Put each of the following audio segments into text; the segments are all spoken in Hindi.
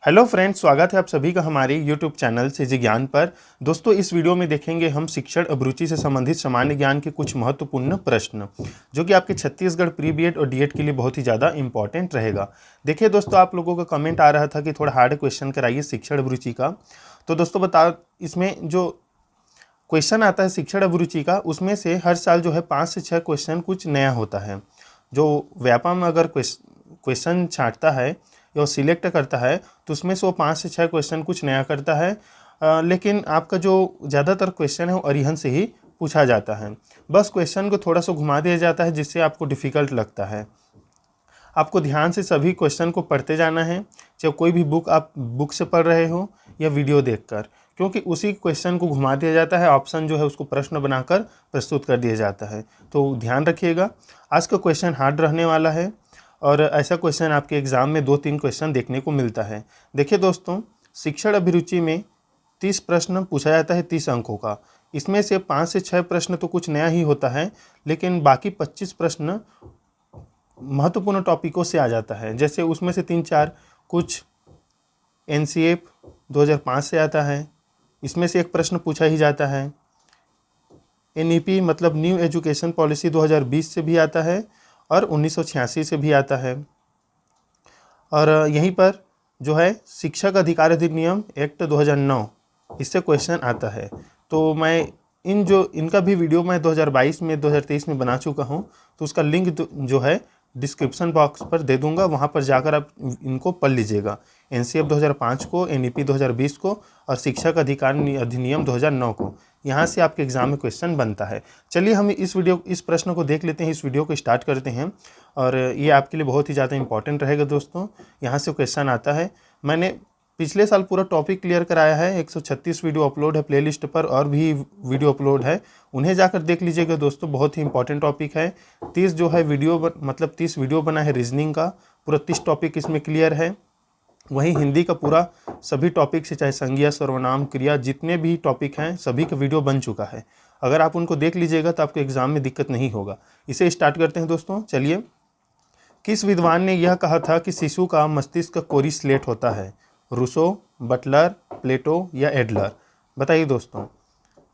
हेलो फ्रेंड्स, स्वागत है आप सभी का हमारे यूट्यूब चैनल सीजी ज्ञान पर। दोस्तों, इस वीडियो में देखेंगे हम शिक्षण अभिरुचि से संबंधित सामान्य ज्ञान के कुछ महत्वपूर्ण प्रश्न, जो कि आपके छत्तीसगढ़ प्री बीएड और डीएड के लिए बहुत ही ज़्यादा इंपॉर्टेंट रहेगा। देखिए दोस्तों, आप लोगों का कमेंट आ रहा था कि थोड़ा हार्ड क्वेश्चन कराइए शिक्षण अभिरुचि का। तो दोस्तों इसमें जो क्वेश्चन आता है शिक्षण अभिरुचि का, उसमें से हर साल जो है 5 से 6 क्वेश्चन कुछ नया होता है। जो व्यापम अगर क्वेश्चन छांटता है या सिलेक्ट करता है तो उसमें से वो 5 से 6 क्वेश्चन कुछ नया करता है। लेकिन आपका जो ज़्यादातर क्वेश्चन है वो अरिहंत से ही पूछा जाता है। बस क्वेश्चन को थोड़ा सा घुमा दिया जाता है जिससे आपको डिफ़िकल्ट लगता है। आपको ध्यान से सभी क्वेश्चन को पढ़ते जाना है, चाहे कोई भी बुक आप बुक से पढ़ रहे हो या वीडियो देखकर, क्योंकि उसी क्वेश्चन को घुमा दिया जाता है। ऑप्शन जो है उसको प्रश्न बनाकर प्रस्तुत कर दिया जाता है। तो ध्यान रखिएगा, आज का क्वेश्चन हार्ड रहने वाला है और ऐसा क्वेश्चन आपके एग्ज़ाम में 2-3 क्वेश्चन देखने को मिलता है। देखिए दोस्तों, शिक्षण अभिरुचि में 30 प्रश्न पूछा जाता है 30 अंकों का। इसमें से 5 से 6 प्रश्न तो कुछ नया ही होता है, लेकिन बाकी 25 प्रश्न महत्वपूर्ण टॉपिकों से आ जाता है। जैसे उसमें से 3-4 कुछ एनसीएफ 2005 से आता है, इसमें से एक प्रश्न पूछा ही जाता है। एनईपी मतलब न्यू एजुकेशन पॉलिसी 2020 से भी आता है और 1986 से भी आता है। और यहीं पर जो है शिक्षक अधिकार अधिनियम एक्ट 2009, इससे क्वेश्चन आता है। तो मैं इनका भी वीडियो मैं 2022 में 2023 में बना चुका हूं, तो उसका लिंक जो है डिस्क्रिप्शन बॉक्स पर दे दूंगा, वहां पर जाकर आप इनको पढ़ लीजिएगा। एनसीएफ 2005 को, एनईपी 2020 को और शिक्षक अधिकार अधिनियम 2009 को। यहाँ से आपके एग्जाम में क्वेश्चन बनता है। चलिए हम इस प्रश्न को देख लेते हैं, इस वीडियो को स्टार्ट करते हैं और ये आपके लिए बहुत ही ज़्यादा इंपॉर्टेंट रहेगा दोस्तों। यहाँ से क्वेश्चन आता है। मैंने पिछले साल पूरा टॉपिक क्लियर कराया है, 136 वीडियो अपलोड है प्लेलिस्ट पर और भी वीडियो अपलोड है, उन्हें जाकर देख लीजिएगा दोस्तों। बहुत ही इंपॉर्टेंट टॉपिक है। 30 जो है मतलब 30 वीडियो बना है रीजनिंग का, पूरा 30 टॉपिक इसमें क्लियर है। वहीं हिंदी का पूरा सभी टॉपिक से, चाहे संज्ञा, सर्वनाम, क्रिया, जितने भी टॉपिक हैं सभी का वीडियो बन चुका है। अगर आप उनको देख लीजिएगा तो आपके एग्जाम में दिक्कत नहीं होगा। इसे स्टार्ट करते हैं दोस्तों। चलिए, किस विद्वान ने यह कहा था कि शिशु का मस्तिष्क कोरी स्लेट होता है? रूसो, बटलर, प्लेटो या एडलर? बताइए दोस्तों,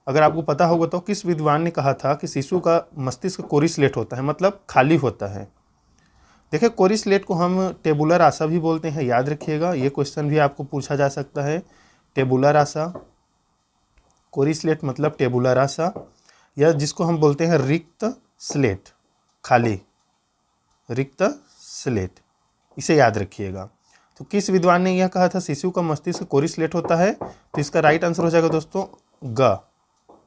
अगर आपको पता होगा तो किस विद्वान ने कहा था कि शिशु का मस्तिष्क कोरी स्लेट होता है, मतलब खाली होता है? देखिए, कोरी स्लेट को हम टेबुलर आसा भी बोलते हैं, याद रखिएगा। ये क्वेश्चन भी आपको पूछा जा सकता है। टेबुलर आसा, कोरी स्लेट मतलब टेबुलर आसा, या जिसको हम बोलते हैं रिक्त स्लेट, खाली, रिक्त स्लेट, इसे याद रखिएगा। तो किस विद्वान ने यह कहा था शिशु का मस्तिष्क कोरी स्लेट होता है? तो इसका राइट आंसर हो जाएगा दोस्तों ग,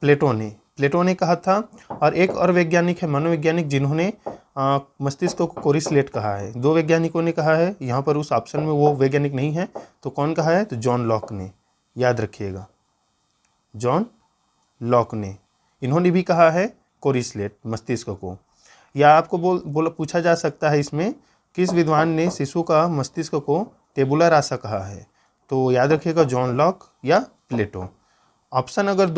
प्लेटो ने कहा था। और एक और वैज्ञानिक है, मनोवैज्ञानिक, जिन्होंने मस्तिष्क को कोरी स्लेट कहा है। 2 वैज्ञानिकों ने कहा है, यहाँ पर उस ऑप्शन में वो वैज्ञानिक नहीं है। तो कौन कहा है? तो जॉन लॉक ने, याद रखिएगा, जॉन लॉक ने, इन्होंने भी कहा है कोरी स्लेट मस्तिष्क को। या आपको पूछा जा सकता है इसमें, किस विद्वान ने शिशु का मस्तिष्क को टेबुलर आसा कहा है? तो याद रखिएगा जॉन लॉक या प्लेटो। ऑप्शन अगर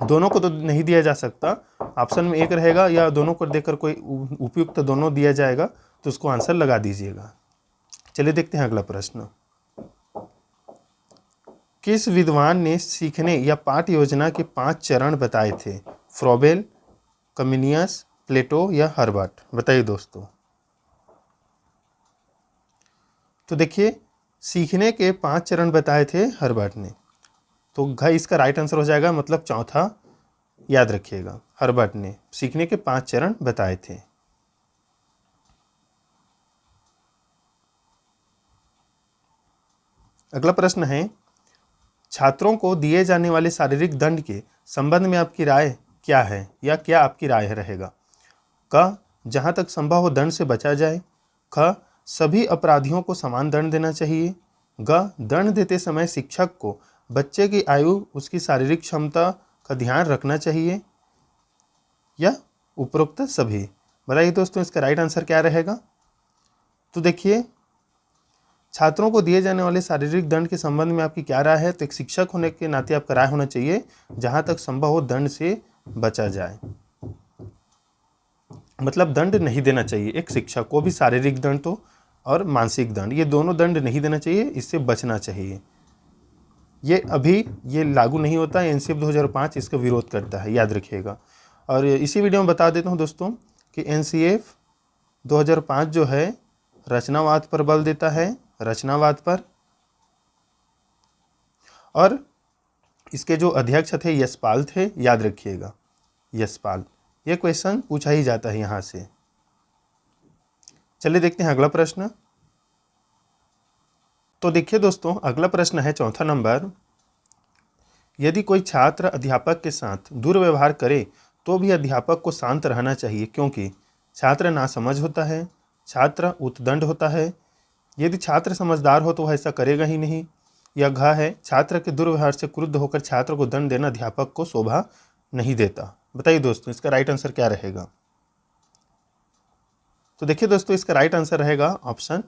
दोनों को तो नहीं दिया जा सकता, ऑप्शन में एक रहेगा, या दोनों को देकर कोई उपयुक्त दोनों दिया जाएगा तो उसको आंसर लगा दीजिएगा। चलिए देखते हैं अगला प्रश्न। किस विद्वान ने सीखने या पाठ योजना के 5 चरण बताए थे? फ्रोबेल, कमिनियस, प्लेटो या हर्बर्ट? बताइए दोस्तों। तो देखिए, सीखने के 5 चरण बताए थे हर्बर्ट ने, तो इसका राइट आंसर हो जाएगा, मतलब चौथा, याद रखिएगा। हर्बर्ट ने सीखने के 5 चरण बताए थे। अगला प्रश्न है, छात्रों को दिए जाने वाले शारीरिक दंड के संबंध में आपकी राय क्या है, या क्या आपकी राय रहेगा? क, जहां तक संभव हो दंड से बचा जाए। ख, सभी अपराधियों को समान दंड देना चाहिए। ग, दंड देते समय शिक्षक को बच्चे की आयु, उसकी शारीरिक क्षमता का ध्यान रखना चाहिए, या उपरोक्त सभी? बताइए दोस्तों, इसका राइट आंसर क्या रहेगा? तो देखिए, छात्रों को दिए जाने वाले शारीरिक दंड के संबंध में आपकी क्या राय है? तो एक शिक्षक होने के नाते आपका राय होना चाहिए जहां तक संभव हो दंड से बचा जाए, मतलब दंड नहीं देना चाहिए। एक शिक्षक को भी शारीरिक दंड तो और मानसिक दंड, ये दोनों दंड नहीं देना चाहिए, इससे बचना चाहिए। ये अभी ये लागू नहीं होता है, एनसीएफ 2005 इसका विरोध करता है, याद रखिएगा। और इसी वीडियो में बता देता हूँ दोस्तों कि एनसीएफ 2005 जो है रचनावाद पर बल देता है, रचनावाद पर। और इसके जो अध्यक्ष थे यशपाल थे, याद रखिएगा, यशपाल। ये क्वेश्चन पूछा ही जाता है यहाँ से। चलिए देखते हैं अगला प्रश्न। तो देखिए दोस्तों, अगला प्रश्न है चौथा नंबर। यदि कोई छात्र अध्यापक के साथ दुर्व्यवहार करे तो भी अध्यापक को शांत रहना चाहिए, क्योंकि छात्र नासमझ होता है, छात्र उद्दंड होता है। यदि छात्र समझदार हो तो वह ऐसा करेगा ही नहीं। यह घ है, छात्र के दुर्व्यवहार से क्रुद्ध होकर छात्र को दंड देना अध्यापक को शोभा नहीं देता। बताइए दोस्तों, इसका राइट आंसर क्या रहेगा? तो देखिए दोस्तों, इसका राइट आंसर रहेगा ऑप्शन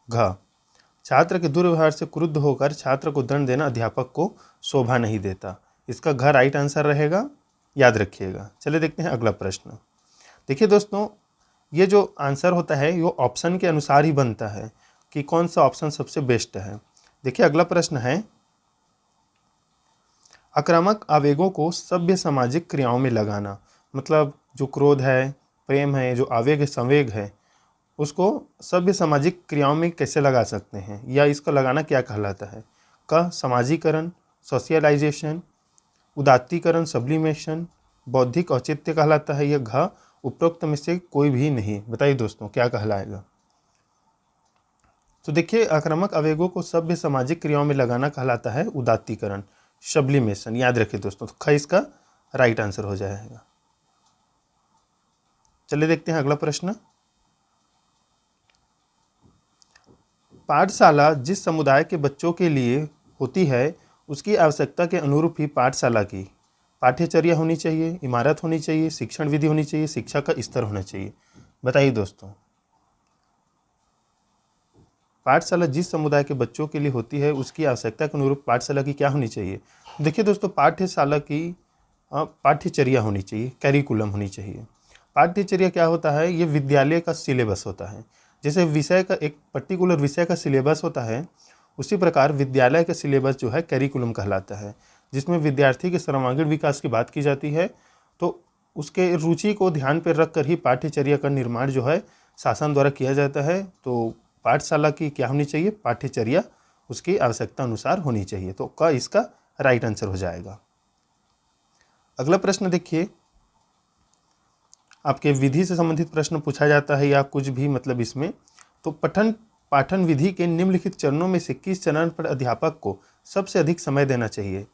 घ। छात्र के दुर्व्यवहार से क्रुद्ध होकर छात्र को दंड देना अध्यापक को शोभा नहीं देता। इसका घ राइट आंसर रहेगा, याद रखिएगा। चलिए देखते हैं अगला प्रश्न। देखिए दोस्तों, ये जो आंसर होता है वो ऑप्शन के अनुसार ही बनता है कि कौन सा ऑप्शन सबसे बेस्ट है। देखिए अगला प्रश्न है, आक्रामक आवेगों को सभ्य सामाजिक क्रियाओं में लगाना, मतलब जो क्रोध है, प्रेम है, जो आवेग है, संवेग है, उसको सभ्य सामाजिक क्रियाओं में कैसे लगा सकते हैं, या इसका लगाना क्या कहलाता है? क समाजीकरण, सोशलाइजेशन, उदात्तीकरण, सब्लिमेशन, बौद्धिक औचित्य कहलाता है। यह घ उपरोक्त में से कोई भी नहीं। बताइए दोस्तों, क्या कहलाएगा? तो देखिए, आक्रामक आवेगों को सभ्य सामाजिक क्रियाओं में लगाना कहलाता है उदात्तीकरण, सब्लिमेशन। याद रखिए दोस्तों, तो ख इसका राइट आंसर हो जाएगा। चलिए देखते हैं अगला प्रश्न। पाठशाला जिस समुदाय के बच्चों के लिए होती है उसकी आवश्यकता के अनुरूप ही पाठशाला की पाठ्यचर्या होनी चाहिए, इमारत होनी चाहिए, शिक्षण विधि होनी चाहिए, शिक्षा का स्तर होना चाहिए। बताइए दोस्तों, पाठशाला जिस समुदाय के बच्चों के लिए होती है उसकी आवश्यकता के अनुरूप पाठशाला की क्या होनी चाहिए? देखिए दोस्तों, पाठ्यशाला की पाठ्यचर्या होनी चाहिए, कैरिकुलम होनी चाहिए। पाठ्यचर्या क्या होता है? ये विद्यालय का सिलेबस होता है। जैसे विषय का एक पर्टिकुलर विषय का सिलेबस होता है, उसी प्रकार विद्यालय का सिलेबस जो है कैरिकुलम कहलाता है, जिसमें विद्यार्थी के सर्वांगीण विकास की बात की जाती है। तो उसके रुचि को ध्यान पर रख कर ही पाठ्यचर्या का निर्माण जो है शासन द्वारा किया जाता है। तो पाठशाला की क्या होनी चाहिए? पाठ्यचर्या उसकी आवश्यकता अनुसार होनी चाहिए। तो क इसका राइट आंसर हो जाएगा। अगला प्रश्न देखिए, आपके विधि से संबंधित प्रश्न पूछा जाता है या कुछ भी, मतलब इसमें तो पठन पाठन विधि के निम्नलिखित चरणों में से किस चरण पर अध्यापक को सबसे अधिक समय देना चाहिए?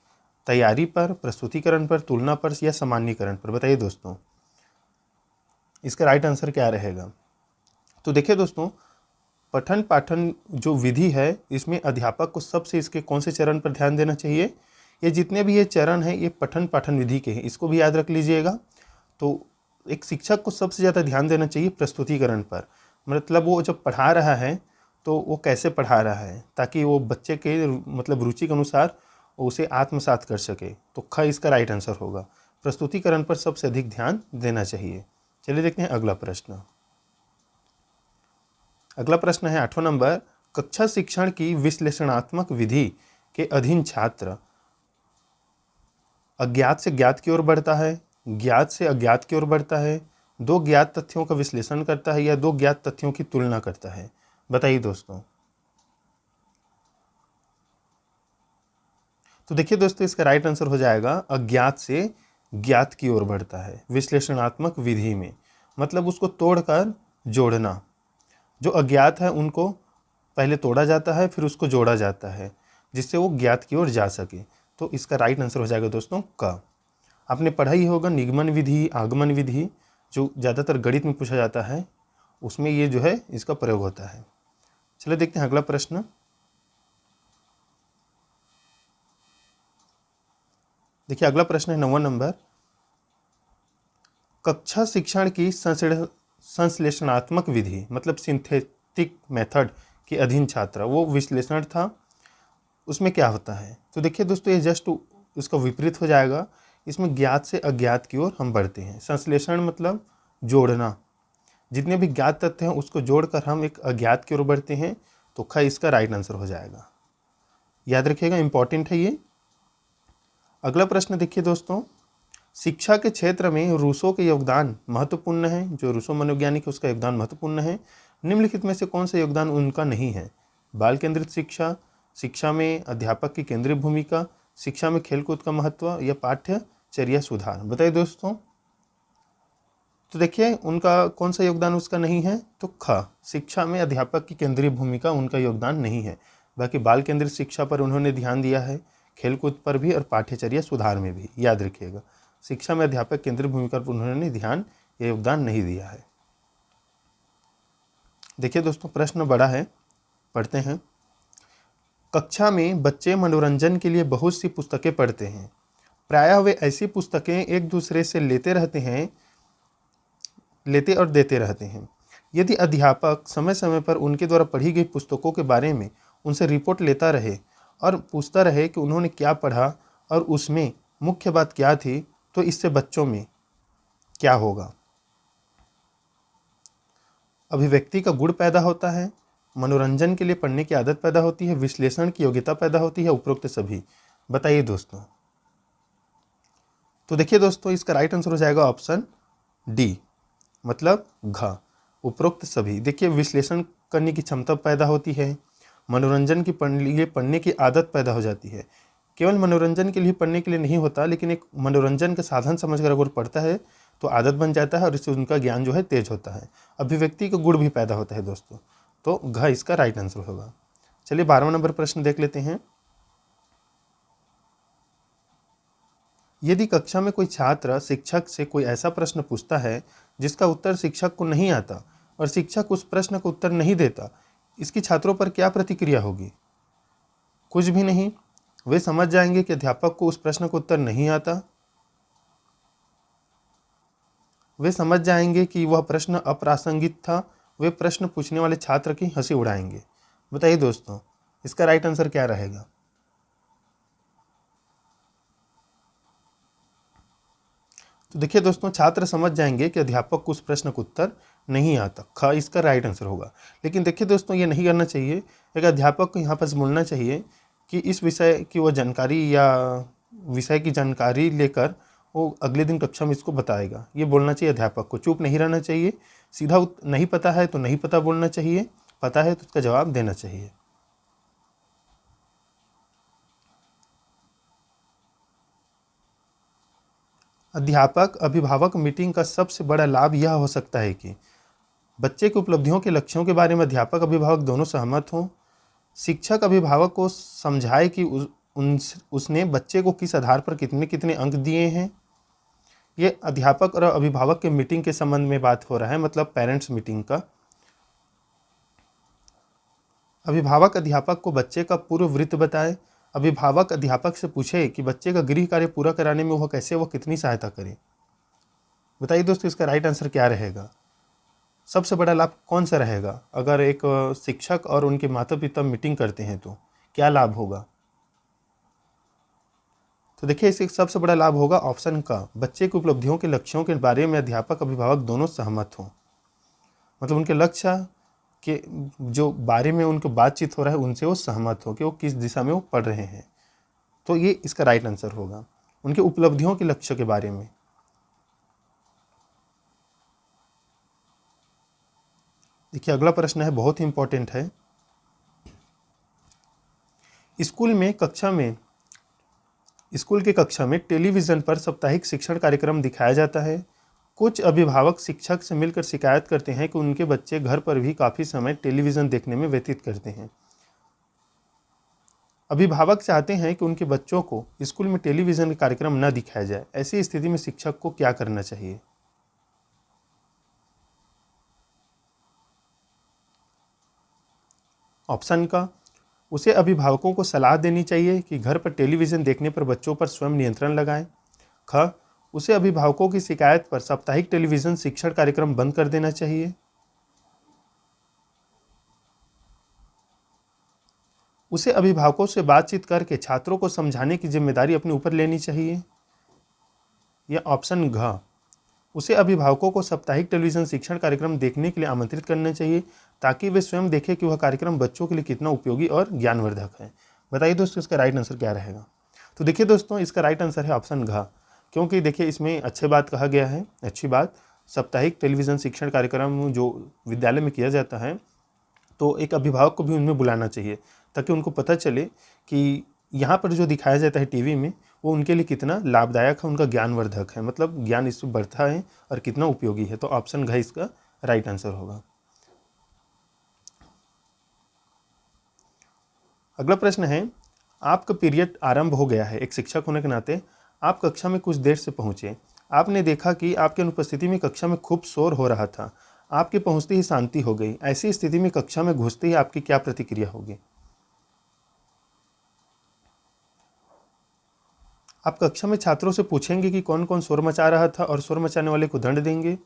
तैयारी पर, प्रस्तुतिकरण पर, तुलना पर या सामान्यीकरण पर? बताइए दोस्तों, इसका राइट आंसर क्या रहेगा? तो देखिए दोस्तों, पठन पाठन जो विधि है इसमें अध्यापक को सबसे इसके कौन से चरण पर ध्यान देना चाहिए? ये जितने भी ये चरण हैं ये पठन पाठन विधि के हैं, इसको भी याद रख लीजिएगा। तो एक शिक्षक को सबसे ज़्यादा ध्यान देना चाहिए प्रस्तुतिकरण पर, मतलब वो जब पढ़ा रहा है तो वो कैसे पढ़ा रहा है, ताकि वो बच्चे के मतलब रुचि के अनुसार उसे आत्मसात कर सके। तो ख इसका राइट आंसर होगा, प्रस्तुतिकरण पर सबसे अधिक ध्यान देना चाहिए। चलिए देखते हैं अगला प्रश्न। अगला प्रश्न है 8वां नंबर, कक्षा शिक्षण की विश्लेषणात्मक विधि के अधीन छात्र अज्ञात से ज्ञात की ओर बढ़ता है, ज्ञात से अज्ञात की ओर बढ़ता है, दो ज्ञात तथ्यों का विश्लेषण करता है या दो ज्ञात तथ्यों की तुलना करता है? बताइए दोस्तों। तो देखिए दोस्तों, इसका राइट आंसर हो जाएगा अज्ञात से ज्ञात की ओर बढ़ता है विश्लेषणात्मक विधि में, मतलब उसको तोड़कर जोड़ना। जो अज्ञात है उनको पहले तोड़ा जाता है, फिर उसको जोड़ा जाता है जिससे वो ज्ञात की ओर जा सके। तो इसका राइट आंसर हो जाएगा दोस्तों क। आपने पढ़ा ही होगा निगमन विधि, आगमन विधि, जो ज़्यादातर गणित में पूछा जाता है, उसमें ये जो है इसका प्रयोग होता है। चलिए देखते हैं अगला प्रश्न। देखिए अगला प्रश्न है 9वां नंबर, कक्षा शिक्षण की संश्लेषणात्मक विधि, मतलब सिंथेटिक मेथड के अधीन छात्र, वो विश्लेषण था, उसमें क्या होता है? तो देखिए दोस्तों, ये जस्ट इसका विपरीत हो जाएगा। इसमें ज्ञात से अज्ञात की ओर हम बढ़ते हैं। संश्लेषण मतलब जोड़ना, जितने भी ज्ञात तथ्य हैं उसको जोड़कर हम एक अज्ञात की ओर बढ़ते हैं, तो ख इसका राइट आंसर हो जाएगा। याद रखिएगा, इंपॉर्टेंट है ये। अगला प्रश्न देखिए दोस्तों, शिक्षा के क्षेत्र में रूसो के योगदान महत्वपूर्ण है। जो रूसो मनोवैज्ञानिक है उसका योगदान महत्वपूर्ण है। निम्नलिखित में से कौन सा योगदान उनका नहीं है? बाल केंद्रित शिक्षा, शिक्षा में अध्यापक की केंद्रीय भूमिका, शिक्षा में खेलकूद का महत्व, या पाठ्यचर्या सुधार। बताइए दोस्तों। तो देखिए उनका कौन सा योगदान उसका नहीं है? तो ख, शिक्षा में अध्यापक की केंद्रीय भूमिका उनका योगदान नहीं है। बाकी बाल केंद्रित शिक्षा पर उन्होंने ध्यान दिया है, खेलकूद पर भी और पाठ्यचर्या सुधार में भी। याद रखिएगा, शिक्षा में अध्यापक केंद्रीय भूमिका पर उन्होंने ध्यान या योगदान नहीं दिया है। देखिए दोस्तों, प्रश्न बड़ा है, पढ़ते हैं। कक्षा में बच्चे मनोरंजन के लिए बहुत सी पुस्तकें पढ़ते हैं। प्रायः वे ऐसी पुस्तकें एक दूसरे से लेते और देते रहते हैं। यदि अध्यापक समय समय पर उनके द्वारा पढ़ी गई पुस्तकों के बारे में उनसे रिपोर्ट लेता रहे और पूछता रहे कि उन्होंने क्या पढ़ा और उसमें मुख्य बात क्या थी, तो इससे बच्चों में क्या होगा? अभिव्यक्ति का गुण पैदा होता है, मनोरंजन के लिए पढ़ने की आदत पैदा होती है, विश्लेषण की योग्यता पैदा होती है, उपरोक्त सभी। बताइए दोस्तों। तो देखिए दोस्तों, इसका राइट आंसर हो जाएगा ऑप्शन डी, मतलब घ, उपरोक्त सभी। देखिए, विश्लेषण करने की क्षमता पैदा होती है, मनोरंजन की लिए पढ़ने की आदत पैदा हो जाती है। केवल मनोरंजन के लिए पढ़ने के लिए नहीं होता, लेकिन एक मनोरंजन का साधन समझकर अगर पढ़ता है तो आदत बन जाता है और इससे उनका ज्ञान जो है तेज होता है। अभिव्यक्ति का गुण भी पैदा होता है दोस्तों। तो घ इसका राइट आंसर होगा। चलिए 12वां नंबर प्रश्न देख लेते हैं। यदि कक्षा में कोई छात्र शिक्षक से कोई ऐसा प्रश्न पूछता है जिसका उत्तर शिक्षक को नहीं आता और शिक्षक उस प्रश्न का उत्तर नहीं देता, इसकी छात्रों पर क्या प्रतिक्रिया होगी? कुछ भी नहीं। वे समझ जाएंगे कि अध्यापक को उस प्रश्न का उत्तर नहीं आता। वे समझ जाएंगे कि वह प्रश्न अप्रासंगिक था। वे प्रश्न पूछने वाले छात्र की हंसी उड़ाएंगे। बताइए दोस्तों, इसका राइट आंसर क्या रहेगा? तो देखिए दोस्तों, छात्र समझ जाएंगे कि अध्यापक को उस प्रश्न का उत्तर नहीं आता। ख इसका राइट आंसर होगा। लेकिन देखिए दोस्तों, ये नहीं करना चाहिए। एक अध्यापक को यहाँ पर बोलना चाहिए कि इस विषय की वो जानकारी या विषय की जानकारी लेकर वो अगले दिन कक्षा में इसको बताएगा। ये बोलना चाहिए अध्यापक को, चुप नहीं रहना चाहिए। सीधा नहीं पता है तो नहीं पता बोलना चाहिए, पता है तो उसका जवाब देना चाहिए। अध्यापक अभिभावक मीटिंग का सबसे बड़ा लाभ यह हो सकता है कि बच्चे की उपलब्धियों के लक्ष्यों के बारे में अध्यापक अभिभावक दोनों सहमत हों। शिक्षक अभिभावक को समझाए कि उसने बच्चे को किस आधार पर कितने कितने अंक दिए हैं। ये अध्यापक और अभिभावक के मीटिंग के संबंध में बात हो रहा है, मतलब पेरेंट्स मीटिंग का। अभिभावक अध्यापक को बच्चे का पूर्व वृत्त बताए। अभिभावक अध्यापक से पूछे कि बच्चे का गृह कार्य पूरा कराने में वह कितनी सहायता करे। बताइए दोस्तों, इसका राइट आंसर क्या रहेगा? सबसे बड़ा लाभ कौन सा रहेगा? अगर एक शिक्षक और उनके माता पिता मीटिंग करते हैं तो क्या लाभ होगा? तो देखिए, इससे सबसे बड़ा लाभ होगा ऑप्शन का, बच्चे की उपलब्धियों के लक्ष्यों के बारे में अध्यापक अभिभावक दोनों सहमत हों। मतलब उनके लक्ष्य के जो बारे में उनको बातचीत हो रहा है उनसे वो सहमत हो कि वो किस दिशा में वो पढ़ रहे हैं। तो ये इसका राइट आंसर होगा, उनके उपलब्धियों के लक्ष्य के बारे में। देखिए, अगला प्रश्न है, बहुत ही इंपॉर्टेंट है। स्कूल के कक्षा में टेलीविज़न पर साप्ताहिक शिक्षण कार्यक्रम दिखाया जाता है। कुछ अभिभावक शिक्षक से मिलकर शिकायत करते हैं कि उनके बच्चे घर पर भी काफ़ी समय टेलीविज़न देखने में व्यतीत करते हैं। अभिभावक चाहते हैं कि उनके बच्चों को स्कूल में टेलीविज़न कार्यक्रम न दिखाया जाए। ऐसी स्थिति में शिक्षक को क्या करना चाहिए? ऑप्शन का, उसे अभिभावकों को सलाह देनी चाहिए कि घर पर टेलीविज़न देखने पर बच्चों पर स्वयं नियंत्रण लगाएं। ख, उसे अभिभावकों की शिकायत पर साप्ताहिक टेलीविज़न शिक्षण कार्यक्रम बंद कर देना चाहिए। उसे अभिभावकों से बातचीत करके छात्रों को समझाने की जिम्मेदारी अपने ऊपर लेनी चाहिए। यह ऑप्शन घ, उसे अभिभावकों को साप्ताहिक टेलीविज़न शिक्षण कार्यक्रम देखने के लिए आमंत्रित करना चाहिए, ताकि वे स्वयं देखें कि वह कार्यक्रम बच्चों के लिए कितना उपयोगी और ज्ञानवर्धक है। बताइए दोस्तों इसका राइट आंसर क्या रहेगा। तो देखिए दोस्तों, इसका राइट आंसर है ऑप्शन घ, क्योंकि देखिए इसमें अच्छी बात कहा गया है। अच्छी बात, साप्ताहिक टेलीविज़न शिक्षण कार्यक्रम जो विद्यालय में किया जाता है, तो एक अभिभावक को भी उनमें बुलाना चाहिए, ताकि उनको पता चले कि यहाँ पर जो दिखाया जाता है टीवी में वो उनके लिए कितना लाभदायक है, उनका ज्ञानवर्धक है, मतलब ज्ञान इससे बढ़ता है और कितना उपयोगी है। तो ऑप्शन घ इसका राइट आंसर होगा। अगला प्रश्न है, आपका पीरियड आरंभ हो गया है। एक शिक्षक होने के नाते आप कक्षा में कुछ देर से पहुंचे। आपने देखा कि आपकी अनुपस्थिति में कक्षा में खूब शोर हो रहा था। आपके पहुंचते ही शांति हो गई। ऐसी स्थिति में कक्षा में घुसते ही आपकी क्या प्रतिक्रिया होगी। आप कक्षा में छात्रों से पूछेंगे कि कौन कौन शोर मचा रहा था और शोर मचाने वाले को दंड देंगे।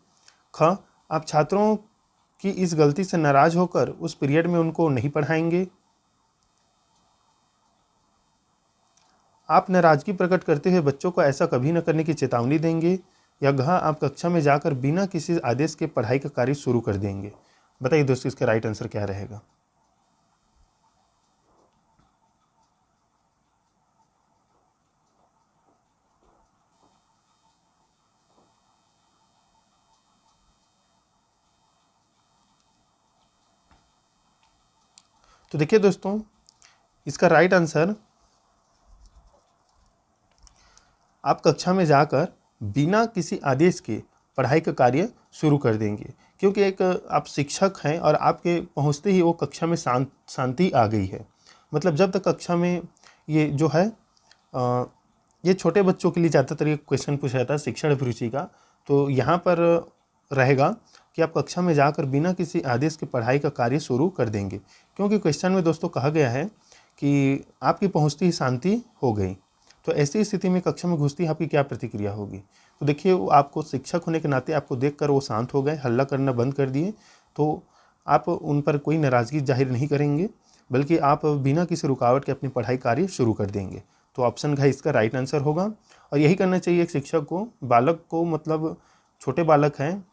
ख, आप छात्रों की इस गलती से नाराज होकर उस पीरियड में उनको नहीं पढ़ाएंगे। आप नाराजगी प्रकट करते हुए बच्चों को ऐसा कभी न करने की चेतावनी देंगे। या घ, आप कक्षा में जाकर बिना किसी आदेश के पढ़ाई का कार्य शुरू कर देंगे। बताइए दोस्तों इसका राइट आंसर क्या रहेगा। तो देखिए दोस्तों, इसका राइट आंसर, आप कक्षा में जाकर बिना किसी आदेश के पढ़ाई का कार्य शुरू कर देंगे, क्योंकि एक आप शिक्षक हैं और आपके पहुंचते ही वो कक्षा में शांति आ गई है। मतलब जब तक कक्षा में ये जो है ये छोटे बच्चों के लिए ज़्यादातर ये क्वेश्चन पूछा जाता है शिक्षण अभिरुचि का, तो यहाँ पर रहेगा कि आप कक्षा में जाकर बिना किसी आदेश के पढ़ाई का कार्य शुरू कर देंगे, क्योंकि क्वेश्चन में दोस्तों कहा गया है कि आपकी पहुंचती ही शांति हो गई। तो ऐसी स्थिति में कक्षा में घुसती आपकी क्या प्रतिक्रिया होगी। तो देखिए, वो आपको शिक्षक होने के नाते आपको देखकर वो शांत हो गए, हल्ला करना बंद कर दिए, तो आप उन पर कोई नाराज़गी जाहिर नहीं करेंगे, बल्कि आप बिना किसी रुकावट के अपनी पढ़ाई कार्य शुरू कर देंगे। तो ऑप्शन घ इसका राइट आंसर होगा। और यही करना चाहिए एक शिक्षक को। बालक को, मतलब छोटे बालक हैं,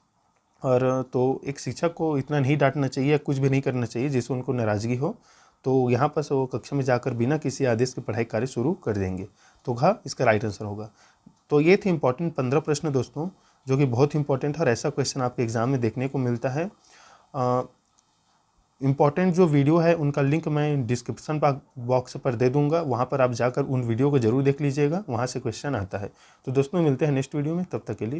और तो एक शिक्षक को इतना नहीं डांटना चाहिए, कुछ भी नहीं करना चाहिए जिससे उनको नाराज़गी हो। तो यहाँ पर वो कक्षा में जाकर बिना किसी आदेश के पढ़ाई कार्य शुरू कर देंगे। तो घ इसका राइट आंसर होगा। तो ये थे इंपॉर्टेंट 15 प्रश्न दोस्तों, जो कि बहुत इंपॉर्टेंट है और ऐसा क्वेश्चन आपके एग्जाम में देखने को मिलता है। इंपॉर्टेंट जो वीडियो है उनका लिंक मैं डिस्क्रिप्शन बॉक्स पर दे दूंगा, वहाँ पर आप जाकर उन वीडियो को जरूर देख लीजिएगा, वहाँ से क्वेश्चन आता है। तो दोस्तों मिलते हैं नेक्स्ट वीडियो में, तब तक के लिए।